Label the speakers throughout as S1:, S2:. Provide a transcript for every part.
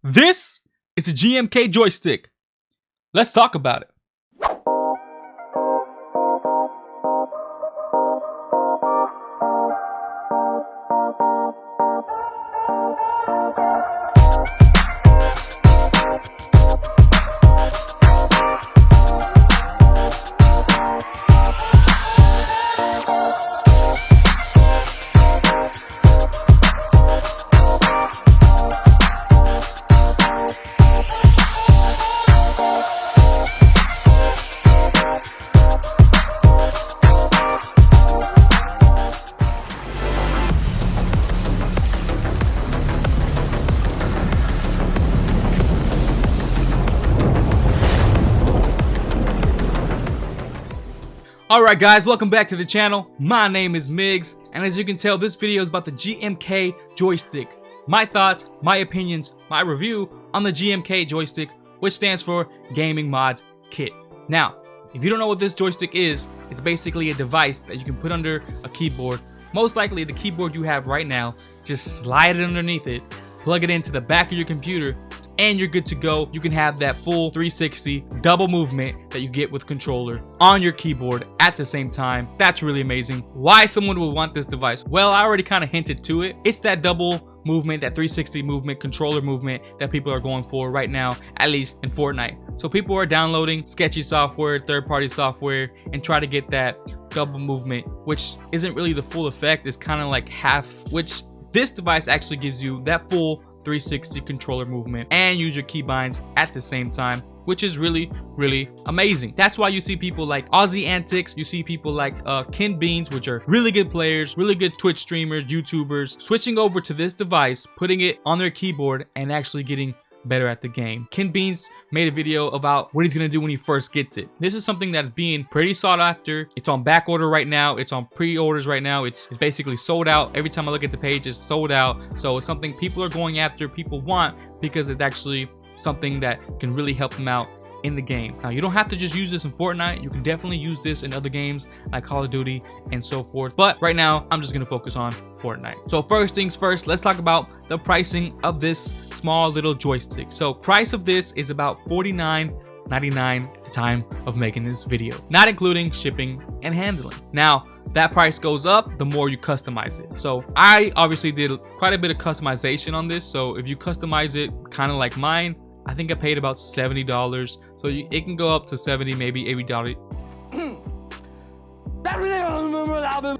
S1: This is a GMK Joystick. Let's talk about it. Alright guys, welcome back to the channel. My name is Migs, and as you can tell, this video is about the GMK Joystick. My thoughts, my opinions, my review on the GMK Joystick, which stands for Gaming Mods Kit. Now, if you don't know what this joystick is, it's basically a device that you can put under a keyboard. Most likely the keyboard you have right now, just slide it underneath it, plug it into the back of your computer, and you're good to go. You can have that full 360 double movement that you get with controller on your keyboard at the same time. That's really amazing. Why someone would want this device? Well, I already kind of hinted to it. It's that double movement, that 360 movement, controller movement that people are going for right now, at least in Fortnite. So people are downloading sketchy software, third-party software, and try to get that double movement, which isn't really the full effect. It's kind of like half, which this device actually gives you that full 360 controller movement and use your keybinds at the same time, which is really amazing. That's why you see people like Aussie Antics, you see people like Ken Beans, which are really good players, really good Twitch streamers, YouTubers, switching over to this device, putting it on their keyboard and actually getting better at the game. Ken Beans made a video about what he's gonna do when he first gets it. This is something that's being pretty sought after. It's on back order right now. It's on pre-orders right now. It's basically sold out. Every time I look at the page, it's sold out. So it's something people are going after, people want, because it's actually something that can really help them out in the game. Now, you don't have to just use this in Fortnite. You can definitely use this in other games like Call of Duty and so forth. But right now, I'm just gonna focus on Fortnite. So first things first, let's talk about the pricing of this small little joystick. So price of this is about $49.99 at the time of making this video, not including shipping and handling. Now, that price goes up the more you customize it. So I obviously did quite a bit of customization on this. So if you customize it kind of like mine, I think I paid about $70. So it can go up to 70, maybe $80.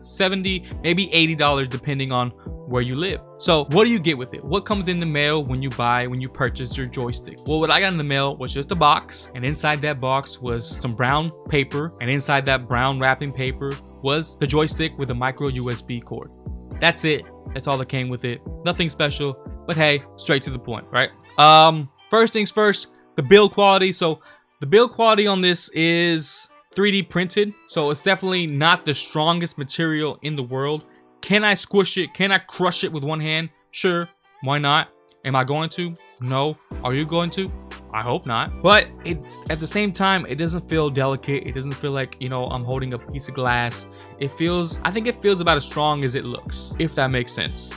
S1: 70, maybe $80 depending on where you live. So what do you get with it? What comes in the mail when you purchase your joystick? Well, what I got in the mail was just a box, and inside that box was some brown paper, and inside that brown wrapping paper was the joystick with a micro USB cord. That's it. That's all that came with it. Nothing special, but hey, straight to the point, right? First things first, the build quality. So the build quality on this is 3D printed. So it's definitely not the strongest material in the world. Can I squish it? Can I crush it with one hand? Sure, why not? Am I going to? No. Are you going to? I hope not. But it's at the same time, it doesn't feel delicate. It doesn't feel like, you know, I'm holding a piece of glass. I think it feels about as strong as it looks, if that makes sense.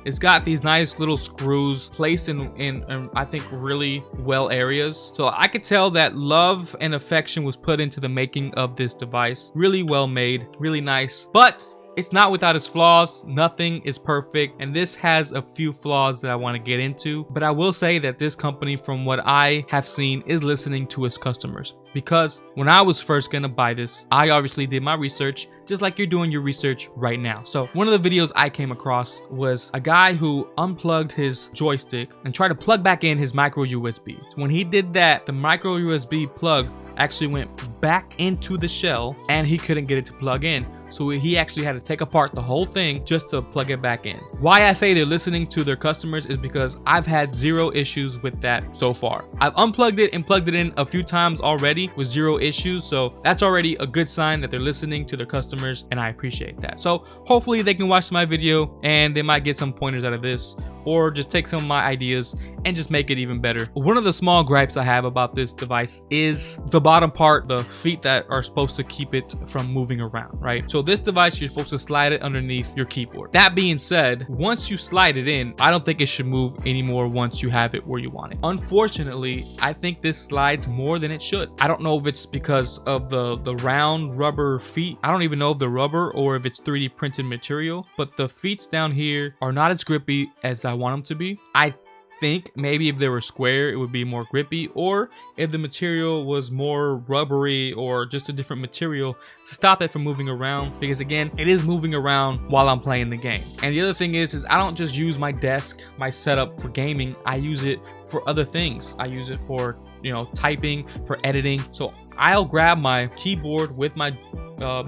S1: It's got these nice little screws placed in I think really well areas. So I could tell that love and affection was put into the making of this device. Really well made, really nice. But it's not without its flaws. Nothing is perfect, and this has a few flaws that I want to get into. But I will say that this company, from what I have seen, is listening to its customers. Because when I was first gonna buy this, I obviously did my research, just like you're doing your research right now. So one of the videos I came across was a guy who unplugged his joystick and tried to plug back in his micro USB. So when he did that, the micro USB plug actually went back into the shell and he couldn't get it to plug in. So he actually had to take apart the whole thing just to plug it back in. Why I say they're listening to their customers is because I've had zero issues with that so far. I've unplugged it and plugged it in a few times already with zero issues. So that's already a good sign that they're listening to their customers, and I appreciate that. So hopefully they can watch my video and they might get some pointers out of this or just take some of my ideas and just make it even better. One of the small gripes I have about this device is the bottom part, the feet that are supposed to keep it from moving around, right? So this device, you're supposed to slide it underneath your keyboard. That being said, once you slide it in, I don't think it should move anymore once you have it where you want it. Unfortunately, I think this slides more than it should. I don't know if it's because of the round rubber feet. I don't even know if the rubber or if it's 3D printed material, but the feet down here are not as grippy as I want them to be. I think maybe if they were square, it would be more grippy, or if the material was more rubbery or just a different material to stop it from moving around, because again, it is moving around while I'm playing the game. And the other thing is I don't just use my desk, my setup for gaming. I use it for other things. I use it for, you know, typing, for editing. So I'll grab my keyboard with my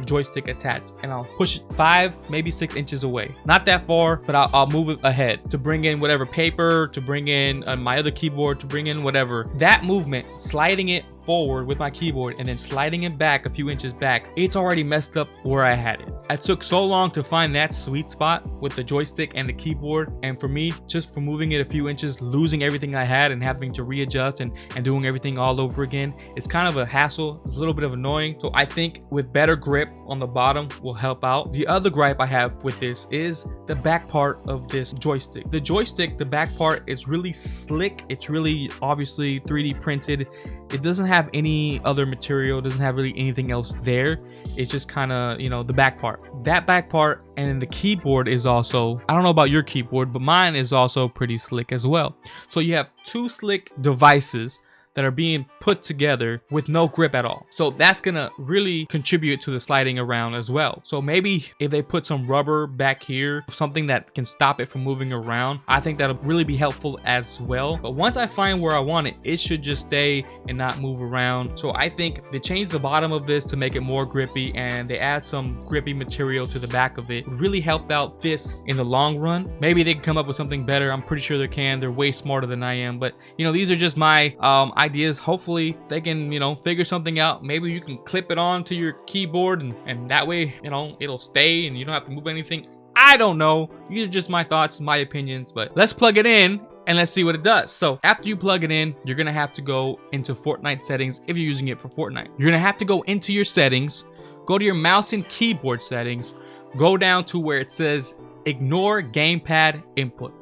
S1: joystick attached and I'll push it 5, maybe 6 inches away. Not that far, but I'll move it ahead to bring in whatever paper, to bring in my other keyboard, to bring in whatever. That movement, sliding it forward with my keyboard and then sliding it back a few inches back, it's already messed up where I had it. I took so long to find that sweet spot with the joystick and the keyboard, and for me, just for moving it a few inches, losing everything I had and having to readjust and doing everything all over again, it's kind of a hassle. It's a little bit of annoying. So I think with better grip on the bottom will help out. The other gripe I have with this is the back part of this joystick. The joystick, the back part is really slick. It's really obviously 3D printed. It doesn't have any other material, doesn't have really anything else there. It's just kind of, you know, the back part. That back part, and then the keyboard is also, I don't know about your keyboard, but mine is also pretty slick as well. So you have two slick devices that are being put together with no grip at all. So that's gonna really contribute to the sliding around as well. So maybe if they put some rubber back here, something that can stop it from moving around, I think that'll really be helpful as well. But once I find where I want it, it should just stay and not move around. So I think they changed the bottom of this to make it more grippy, and they add some grippy material to the back of it. Really helped out this in the long run. Maybe they can come up with something better. I'm pretty sure they can. They're way smarter than I am, but you know, these are just my ideas. Hopefully they can, you know, figure something out. Maybe you can clip it onto your keyboard and that way, you know, it'll stay and you don't have to move anything. I don't know. These are just my thoughts, my opinions, but let's plug it in and let's see what it does. So after you plug it in, you're gonna have to go into Fortnite settings if you're using it for Fortnite. You're gonna have to go into your settings, go to your mouse and keyboard settings, go down to where it says ignore gamepad input.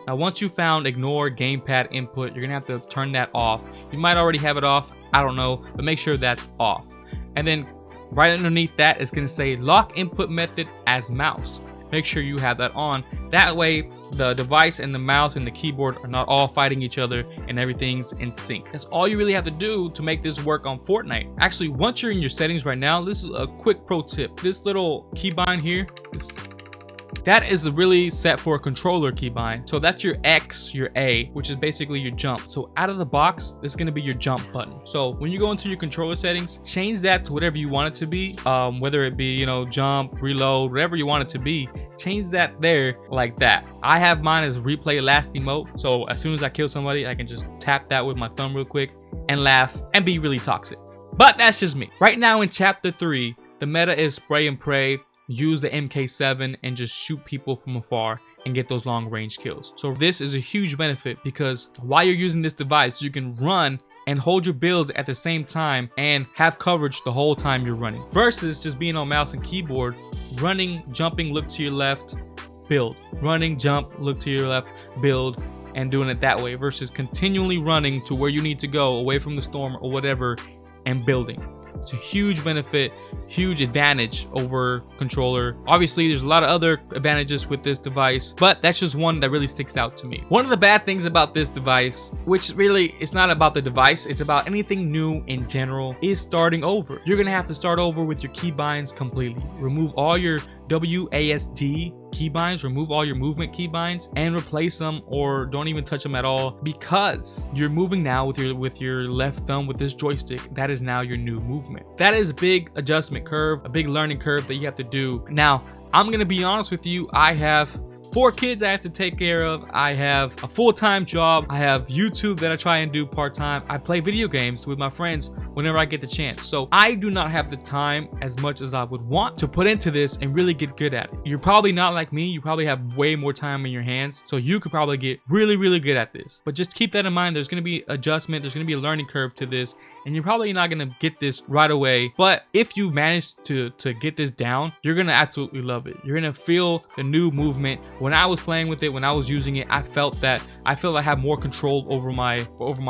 S1: Now, once you found ignore gamepad input, you're gonna have to turn that off. You might already have it off, I don't know, but make sure that's off. And then right underneath that, it's gonna say lock input method as mouse. Make sure you have that on. That way, the device and the mouse and the keyboard are not all fighting each other and everything's in sync. That's all you really have to do to make this work on Fortnite. Actually, once you're in your settings right now, this is a quick pro tip. This little keybind here, that is really set for a controller keybind. So that's your X, your A, which is basically your jump. So out of the box, it's gonna be your jump button. So when you go into your controller settings, change that to whatever you want it to be. Whether it be, you know, jump, reload, whatever you want it to be, change that there like that. I have mine as replay last emote. So as soon as I kill somebody, I can just tap that with my thumb real quick and laugh and be really toxic. But that's just me. Right now in chapter 3, the meta is spray and pray. Use the MK7 and just shoot people from afar and get those long range kills. So this is a huge benefit because while you're using this device, you can run and hold your builds at the same time and have coverage the whole time you're running. Versus just being on mouse and keyboard, running, jumping, look to your left, build. Running, jump, look to your left, build, and doing it that way versus continually running to where you need to go away from the storm or whatever and building. It's a huge benefit, huge advantage over controller. Obviously, there's a lot of other advantages with this device, but that's just one that really sticks out to me. One of the bad things about this device, which really it's not about the device, it's about anything new in general, is starting over. You're gonna have to start over with your keybinds completely. Remove all your WASD keybinds, remove all your movement keybinds and replace them, or don't even touch them at all, because you're moving now with your left thumb with this joystick. That is now your new movement. That is a big adjustment curve, a big learning curve that you have to do. Now, I'm gonna be honest with you, I have 4 kids I have to take care of. I have a full-time job. I have YouTube that I try and do part-time. I play video games with my friends whenever I get the chance. So I do not have the time as much as I would want to put into this and really get good at it. You're probably not like me. You probably have way more time in your hands. So you could probably get really, really good at this. But just keep that in mind. There's going to be adjustment. There's going to be a learning curve to this. And you're probably not going to get this right away. But if you manage to get this down, you're going to absolutely love it. You're going to feel the new movement. When I was playing with it, when I was using it, I felt I had more control over my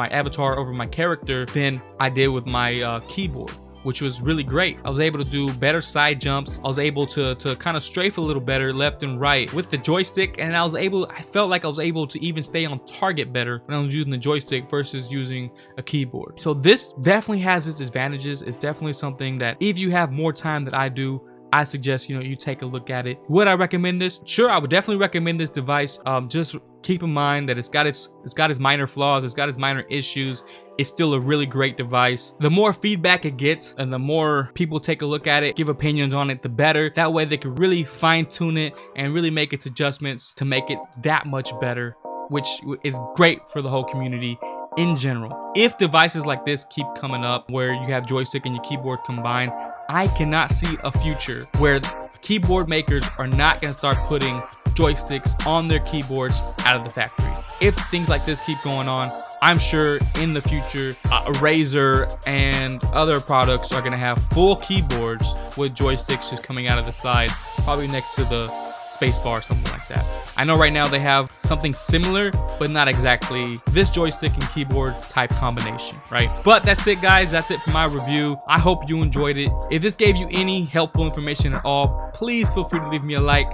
S1: avatar, over my character than I did with my keyboard, which was really great. I was able to do better side jumps. I was able to kind of strafe a little better left and right with the joystick, and I felt like I was able to even stay on target better when I was using the joystick versus using a keyboard. So this definitely has its advantages. It's definitely something that if you have more time than I do, I suggest you take a look at it. Would I recommend this? Sure, I would definitely recommend this device. Just keep in mind that it's got its minor flaws, it's got its minor issues. It's still a really great device. The more feedback it gets and the more people take a look at it, give opinions on it, the better. That way they can really fine tune it and really make its adjustments to make it that much better, which is great for the whole community in general. If devices like this keep coming up where you have joystick and your keyboard combined, I cannot see a future where keyboard makers are not going to start putting joysticks on their keyboards out of the factory. If things like this keep going on, I'm sure in the future, Razer and other products are going to have full keyboards with joysticks just coming out of the side, probably next to the spacebar or something like that. I know right now they have something similar, but not exactly this joystick and keyboard type combination, right? But that's it, guys. That's it for my review. I hope you enjoyed it. If this gave you any helpful information at all, please feel free to leave me a like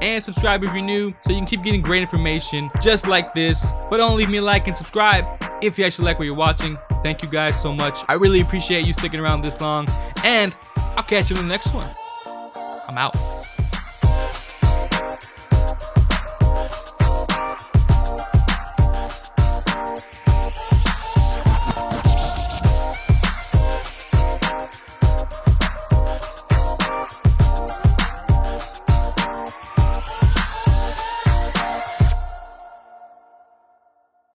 S1: and subscribe if you're new, so you can keep getting great information just like this. But don't leave me a like and subscribe if you actually like what you're watching. Thank you guys so much. I really appreciate you sticking around this long, and I'll catch you in the next one. I'm out.